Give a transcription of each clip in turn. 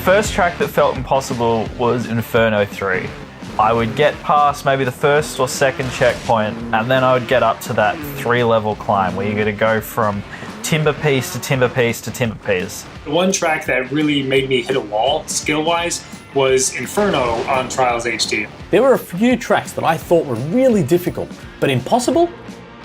first track that felt impossible was Inferno 3. I would get past maybe the first or second checkpoint, and then I would get up to that 3-level climb where you're going to go from timber piece to timber piece to timber piece. The one track that really made me hit a wall, skill-wise, was Inferno on Trials HD. There were a few tracks that I thought were really difficult, but impossible?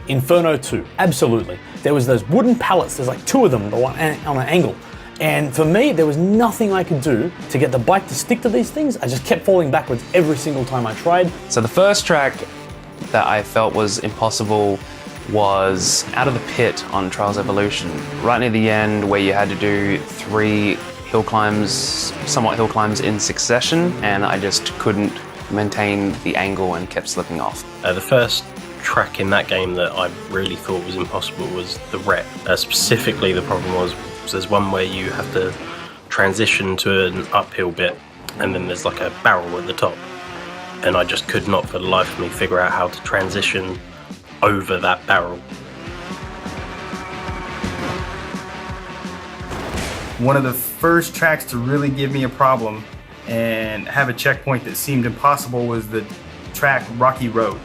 Inferno 2, absolutely. There was those wooden pallets, there's like 2 of them on an angle. And for me, there was nothing I could do to get the bike to stick to these things. I just kept falling backwards every single time I tried. So the first track that I felt was impossible was Out of the Pit on Trials Evolution. Right near the end where you had to do 3 hill climbs, somewhat hill climbs in succession, and I just couldn't maintain the angle and kept slipping off. The first track in that game that I really thought was impossible was the Rep. Specifically, the problem was there's one where you have to transition to an uphill bit, and then there's like a barrel at the top, and I just could not for the life of me figure out how to transition over that barrel. One of the first tracks to really give me a problem and have a checkpoint that seemed impossible was the track Rocky Road.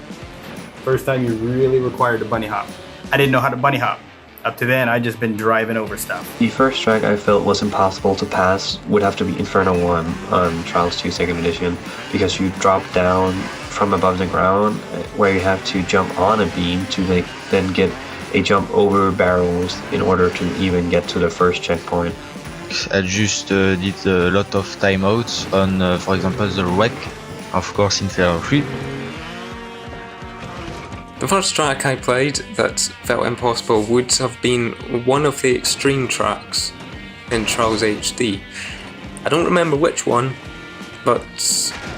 First time you really required to bunny hop. I didn't know how to bunny hop. Up to then, I'd just been driving over stuff. The first track I felt was impossible to pass would have to be Inferno 1 on Trials 2 2nd Edition, because you drop down from above the ground where you have to jump on a beam to then get a jump over barrels in order to even get to the first checkpoint. I just did a lot of timeouts on, for example, the wreck, of course, Inferno 3. The first track I played that felt impossible would have been one of the extreme tracks in Trials HD. I don't remember which one, but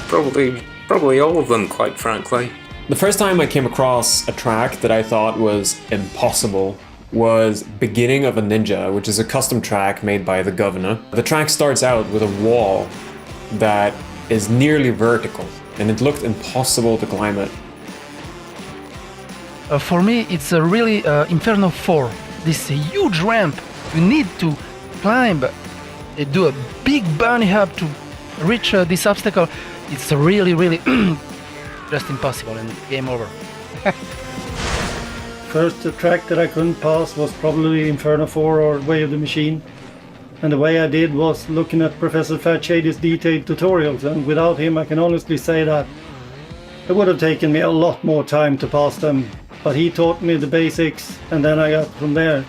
probably all of them, quite frankly. The first time I came across a track that I thought was impossible was Beginning of a Ninja, which is a custom track made by the Governor. The track starts out with a wall that is nearly vertical, and it looked impossible to climb it. For me, it's a really Inferno 4. This huge ramp. You need to climb, do a big bunny hop to reach this obstacle. It's really just impossible, and game over. First track that I couldn't pass was probably Inferno 4 or Way of the Machine. And the way I did was looking at Professor Fat Shady's detailed tutorials, and without him I can honestly say that it would have taken me a lot more time to pass them. But he taught me the basics, and then I got from there.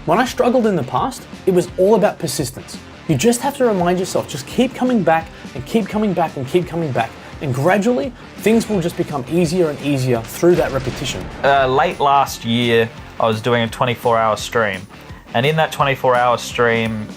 When I struggled in the past, it was all about persistence. You just have to remind yourself, just keep coming back and keep coming back and keep coming back. And gradually, things will just become easier and easier through that repetition. Late last year, I was doing a 24-hour stream. And in that 24-hour stream,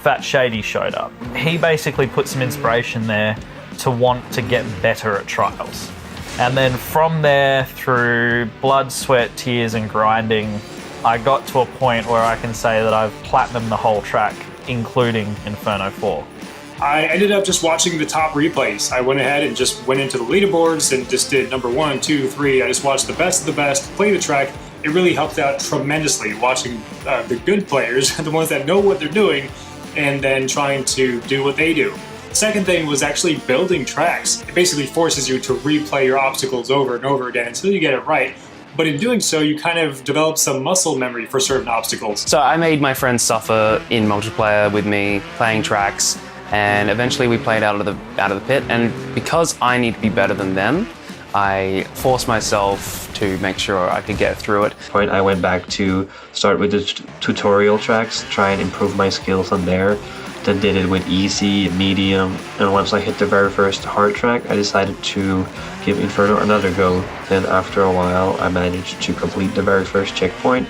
Fat Shady showed up. He basically put some inspiration there to want to get better at Trials. And then from there, through blood, sweat, tears and grinding, I got to a point where I can say that I've platinumed the whole track, including Inferno 4. I ended up just watching the top replays. I went ahead and just went into the leaderboards and just did number 1, 2, 3. I just watched the best of the best, play the track. It really helped out tremendously watching the good players, the ones that know what they're doing, and then trying to do what they do. Second thing was actually building tracks. It basically forces you to replay your obstacles over and over again until you get it right. But in doing so, you kind of develop some muscle memory for certain obstacles. So I made my friends suffer in multiplayer with me, playing tracks, and eventually we played out of the pit. And because I need to be better than them, I forced myself to make sure I could get through it. I went back to start with the tutorial tracks, try and improve my skills on there. Then did it with easy, medium, and once I hit the very first hard track, I decided to give Inferno another go. Then after a while, I managed to complete the very first checkpoint,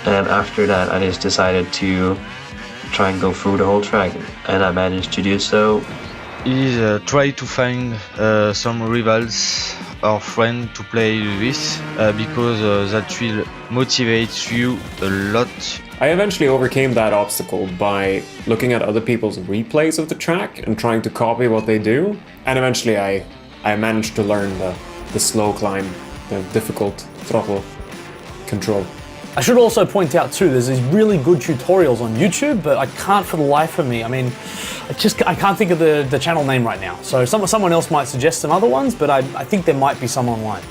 and after that, I just decided to try and go through the whole track, and I managed to do so. Is try to find some rivals or friends to play with because that will motivate you a lot. I eventually overcame that obstacle by looking at other people's replays of the track and trying to copy what they do. And eventually I managed to learn the slow climb, the difficult throttle control. I should also point out too, there's these really good tutorials on YouTube, but I can't for the life of me. I mean, I can't think of the channel name right now. So someone else might suggest some other ones, but I think there might be some online.